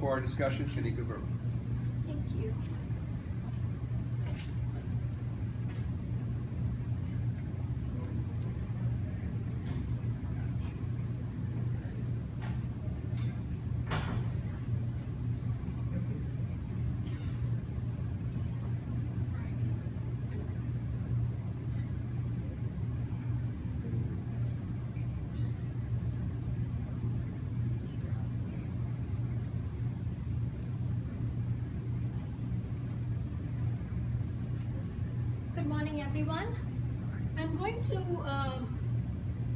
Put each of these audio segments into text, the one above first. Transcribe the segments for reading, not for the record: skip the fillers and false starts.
for our discussion, Shanika Burma. Thank you. Good morning, everyone. I'm going to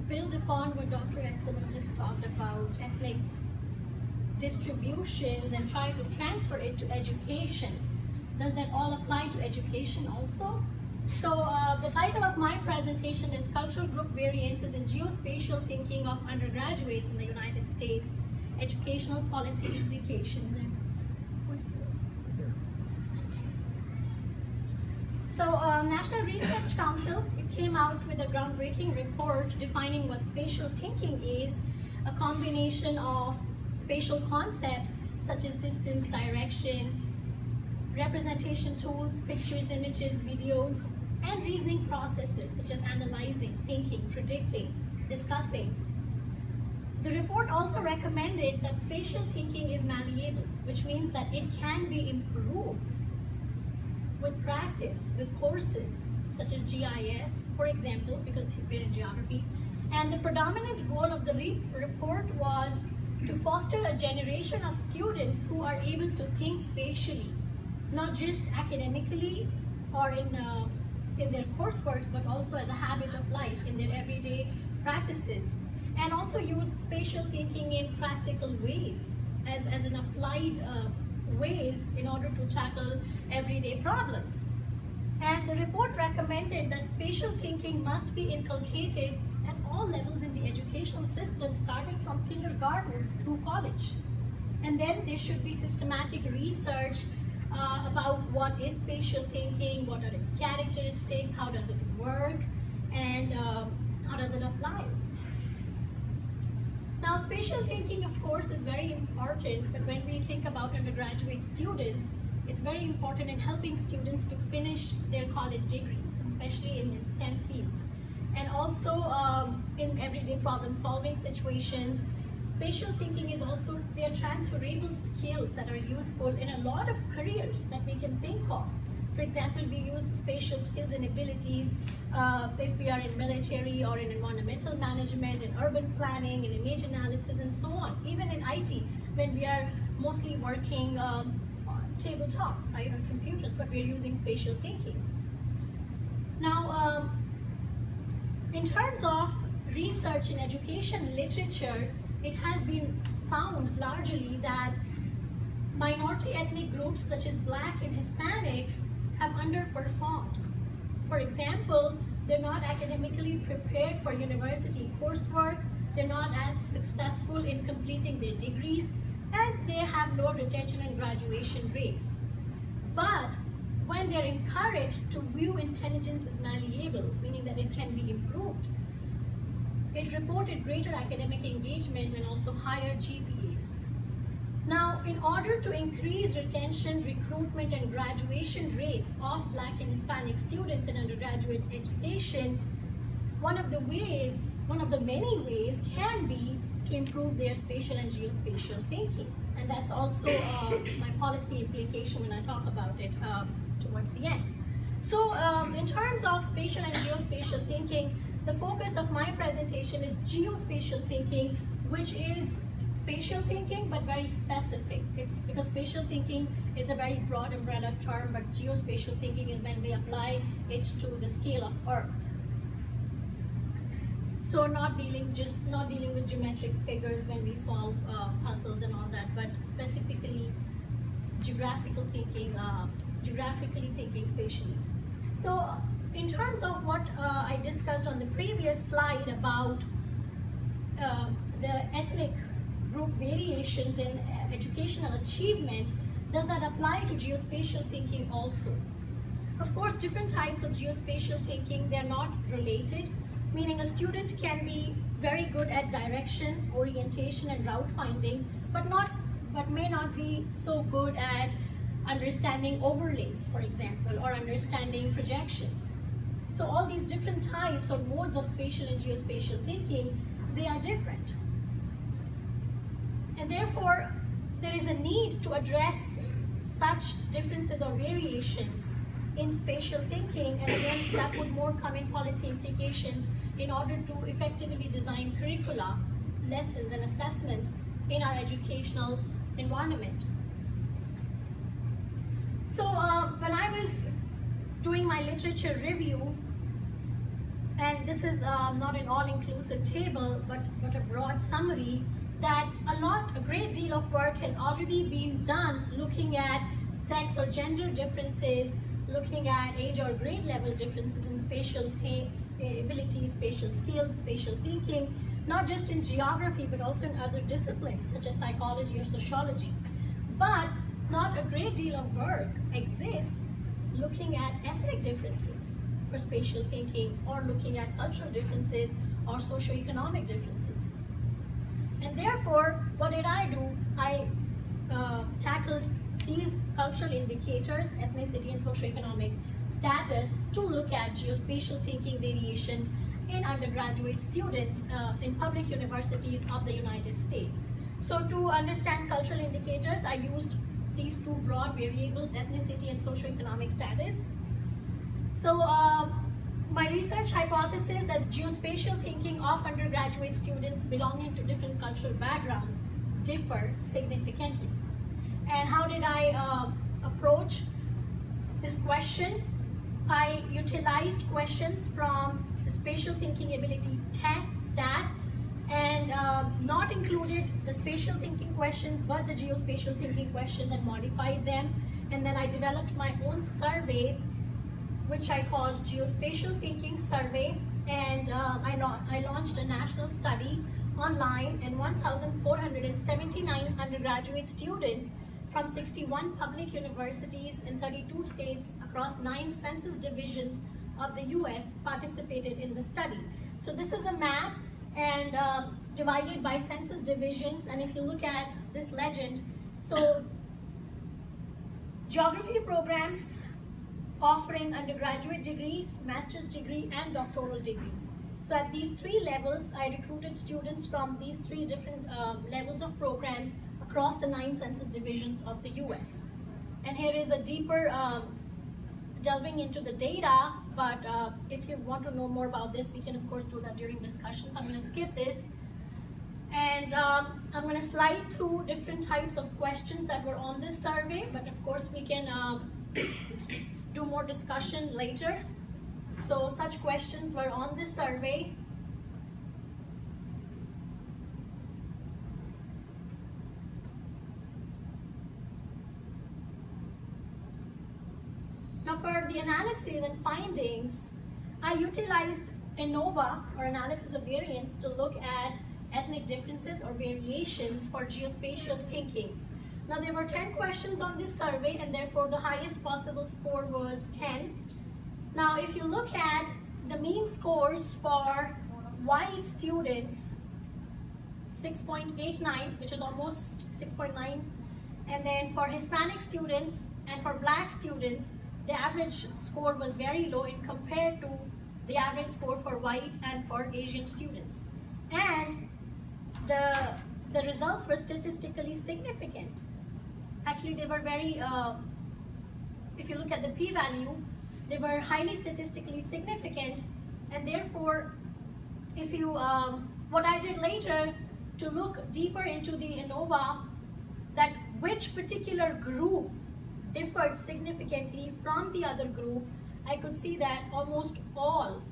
build upon what Dr. Esteban just talked about, ethnic distributions, and try to transfer it to education. Does that all apply to education also? So the title of my presentation is Cultural Group Variances in Geospatial Thinking of Undergraduates in the United States, Educational Policy Implications. And where's the... So National Research Council, it came out with a groundbreaking report defining what spatial thinking is, a combination of spatial concepts such as distance, direction, representation tools, pictures, images, videos, and reasoning processes such as analyzing, thinking, predicting, discussing. The report also recommended that spatial thinking is malleable, which means that it can be improved with practice, with courses such as GIS, for example, because we're in geography. And the predominant goal of the report was to foster a generation of students who are able to think spatially, not just academically or in their courseworks, but also as a habit of life in their everyday practices. And also use spatial thinking in practical ways, as an applied ways in order to tackle everyday problems. And the report recommended that spatial thinking must be inculcated at all levels in the educational system, starting from kindergarten through college. And then there should be systematic research about what is spatial thinking, what are its characteristics, how does it work, and how does it apply. Now, spatial thinking, of course, is very important, but when we think about undergraduate students, it's very important in helping students to finish their college degrees, especially in STEM fields. And also in everyday problem-solving situations, spatial thinking is also, they are transferable skills that are useful in a lot of careers that we can think of. For example, we use spatial skills and abilities if we are in military or in environmental management, in urban planning, in image analysis, and so on. Even in IT, when we are mostly working on tabletop, right, on computers, but we're using spatial thinking. Now, in terms of research in education literature, it has been found largely that minority ethnic groups such as Black and Hispanics have underperformed. For example, they're not academically prepared for university coursework, they're not as successful in completing their degrees, and they have low retention and graduation rates. But when they're encouraged to view intelligence as malleable, meaning that it can be improved, it reported greater academic engagement and also higher GPAs. Now, in order to increase retention, recruitment, and graduation rates of Black and Hispanic students in undergraduate education, one of the many ways can be to improve their spatial and geospatial thinking. And that's also my policy implication when I talk about it towards the end. So in terms of spatial and geospatial thinking, the focus of my presentation is geospatial thinking, which is spatial thinking, but very specific. It's because spatial thinking is a very broad umbrella term, but geospatial thinking is when we apply it to the scale of Earth. So not dealing with geometric figures when we solve puzzles and all that, but specifically geographically thinking spatially. So in terms of what I discussed on the previous slide about the ethnic group variations in educational achievement, does that apply to geospatial thinking also? Of course, different types of geospatial thinking, they're not related, meaning a student can be very good at direction, orientation, and route finding, but not but may not be so good at understanding overlays, for example, or understanding projections. So all these different types or modes of spatial and geospatial thinking, they are different. And therefore, there is a need to address such differences or variations in spatial thinking, and again, that would more come in policy implications in order to effectively design curricula, lessons, and assessments in our educational environment. So when I was doing my literature review, and this is not an all-inclusive table, but a broad summary, that a great deal of work has already been done looking at sex or gender differences, looking at age or grade level differences in spatial abilities, spatial skills, spatial thinking, not just in geography, but also in other disciplines such as psychology or sociology. But not a great deal of work exists looking at ethnic differences for spatial thinking, or looking at cultural differences or socioeconomic differences. And therefore, what did I do? I tackled these cultural indicators, ethnicity and socioeconomic status, to look at geospatial thinking variations in undergraduate students in public universities of the United States. So to understand cultural indicators, I used these two broad variables, ethnicity and socioeconomic status. So my research hypothesis that geospatial thinking of undergraduate students belonging to different cultural backgrounds differ significantly. And how did I approach this question? I utilized questions from the spatial thinking ability test, STAT, and not included the spatial thinking questions, but the geospatial thinking questions, and modified them. And then I developed my own survey, which I called Geospatial Thinking Survey, and I launched a national study online, and 1,479 undergraduate students from 61 public universities in 32 states across 9 census divisions of the US participated in the study. So this is a map, and divided by census divisions, and if you look at this legend, so geography programs offering undergraduate degrees, master's degree, and doctoral degrees. So at these 3 levels, I recruited students from these 3 different levels of programs across the 9 census divisions of the US. And here is a deeper delving into the data, but if you want to know more about this, we can of course do that during discussions. I'm going to skip this. And I'm going to slide through different types of questions that were on this survey, but of course we can do more discussion later. So such questions were on this survey. Now for the analysis and findings, I utilized ANOVA, or analysis of variance, to look at ethnic differences or variations for geospatial thinking. Now there were 10 questions on this survey, and therefore the highest possible score was 10. Now if you look at the mean scores for white students, 6.89, which is almost 6.9, and then for Hispanic students and for black students, the average score was very low in compared to the average score for white and for Asian students. And the results were statistically significant. Actually, they were very, if you look at the p-value, they were highly statistically significant, and therefore, if you, what I did later to look deeper into the ANOVA, that which particular group differed significantly from the other group, I could see that almost all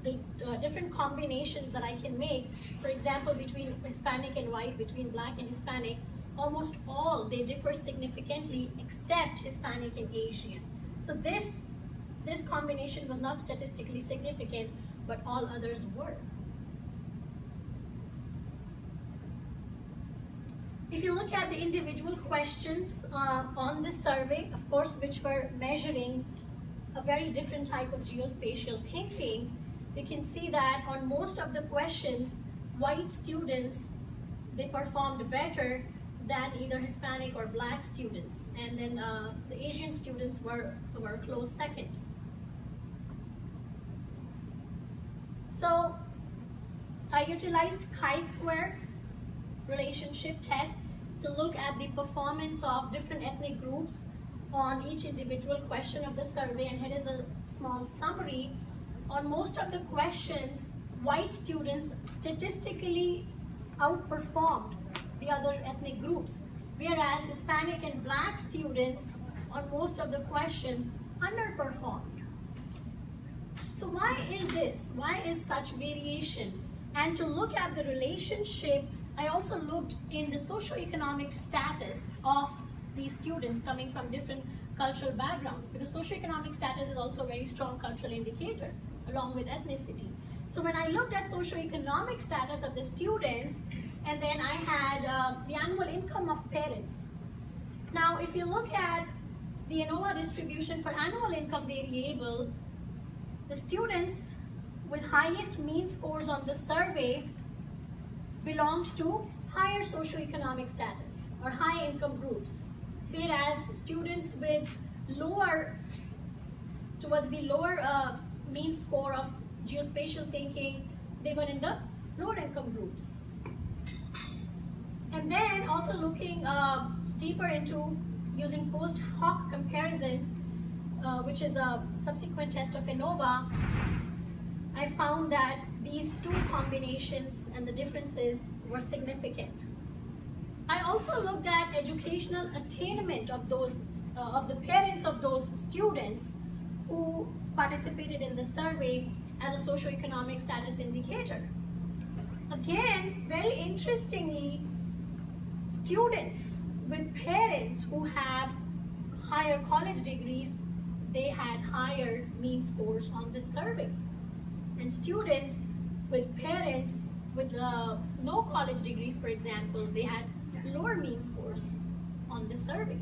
the different combinations that I can make, for example, between Hispanic and white, between black and Hispanic, almost all they differ significantly except Hispanic and Asian. So this combination was not statistically significant, but all others were. If you look at the individual questions on this survey, of course, which were measuring a very different type of geospatial thinking, you can see that on most of the questions, white students, they performed better than either Hispanic or Black students, and then the Asian students were close second. So I utilized Chisquare relationship test to look at the performance of different ethnic groups on each individual question of the survey, and here is a small summary. On most of the questions, white students statistically outperformed the other ethnic groups, whereas Hispanic and Black students on most of the questions underperformed. So why is this? Why is such variation? And to look at the relationship, I also looked in the socioeconomic status of these students coming from different cultural backgrounds, because socioeconomic status is also a very strong cultural indicator along with ethnicity. So when I looked at socioeconomic status of the students, and then I had the annual income of parents. Now if you look at the ANOVA distribution for annual income variable, the students with highest mean scores on the survey belonged to higher socioeconomic status or high income groups, whereas students with towards the lower mean score of geospatial thinking, they were in the lower income groups. And then also looking deeper into using post hoc comparisons, which is a subsequent test of ANOVA, I found that these two combinations and the differences were significant. I also looked at educational attainment of the parents of those students who participated in the survey as a socioeconomic status indicator. Again, very interestingly, students with parents who have higher college degrees, they had higher mean scores on this survey. And students with parents with no college degrees, for example, they had lower mean scores on the survey.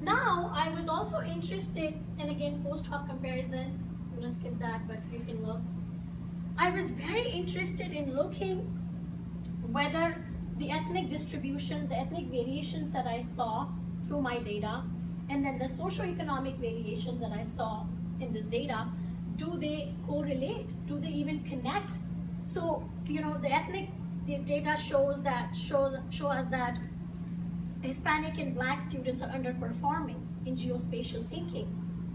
Now, I was also interested, and again, post hoc comparison, I'm going to skip that, but you can look. I was very interested in looking whether the ethnic distribution, the ethnic variations that I saw through my data, and then the socioeconomic variations that I saw in this data, do they correlate? Do they even connect? So, you know, the data show us that Hispanic and Black students are underperforming in geospatial thinking.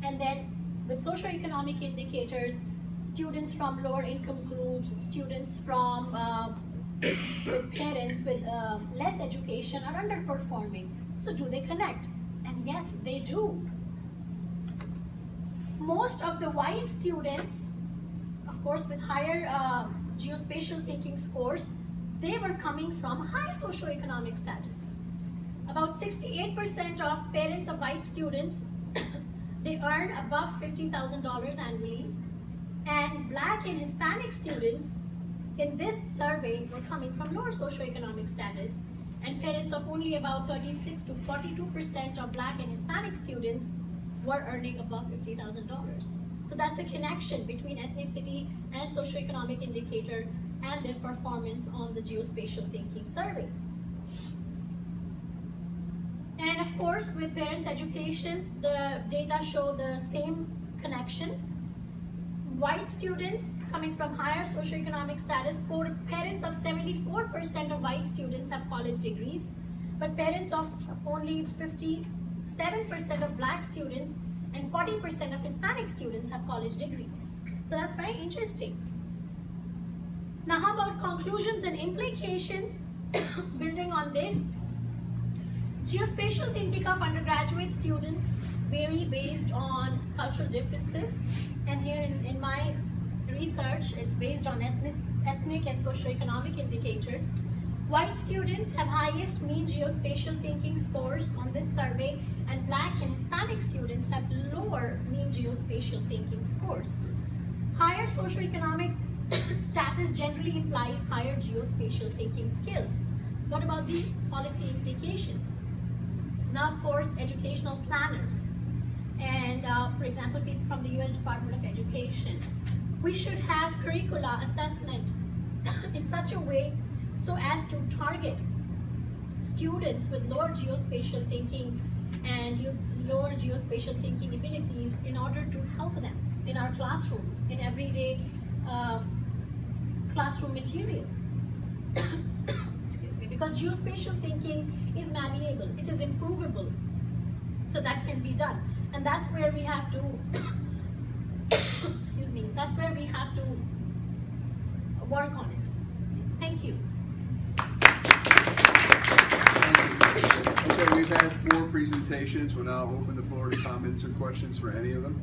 And then with socioeconomic indicators, students from lower income groups, students from with parents with less education are underperforming. So do they connect? And yes, they do. Most of the white students, of course with higher geospatial thinking scores, they were coming from high socioeconomic status. About 68% of parents of white students, they earn above $50,000 annually, and Black and Hispanic students in this survey were coming from lower socioeconomic status, and parents of only about 36 to 42% of Black and Hispanic students were earning above $50,000. So that's a connection between ethnicity and socioeconomic indicator and their performance on the geospatial thinking survey. And of course, with parents' education, the data show the same connection. White students coming from higher socioeconomic status, parents of 74% of white students have college degrees, but parents of only 57% of Black students and 40% of Hispanic students have college degrees. So that's very interesting. Now, how about conclusions and implications? Building on this, geospatial thinking of undergraduate students vary based on cultural differences, and here in my research, it's based on ethnic and socioeconomic indicators. White students have highest mean geospatial thinking scores on this survey, and Black and Hispanic students have lower mean geospatial thinking scores. Higher socioeconomic status generally implies higher geospatial thinking skills. What about the policy implications? Now, of course, educational planners and, for example, people from the US Department of Education, we should have curricula assessment in such a way so as to target students with lower geospatial thinking and lower geospatial thinking abilities in order to help them in our classrooms, in everyday classroom materials. Excuse me, because geospatial thinking is malleable, it is improvable, so that can be done, and that's where we have to excuse me, that's where we have to work on it. Thank you. Okay, we've had 4 presentations. We'll now open the floor to comments or questions for any of them.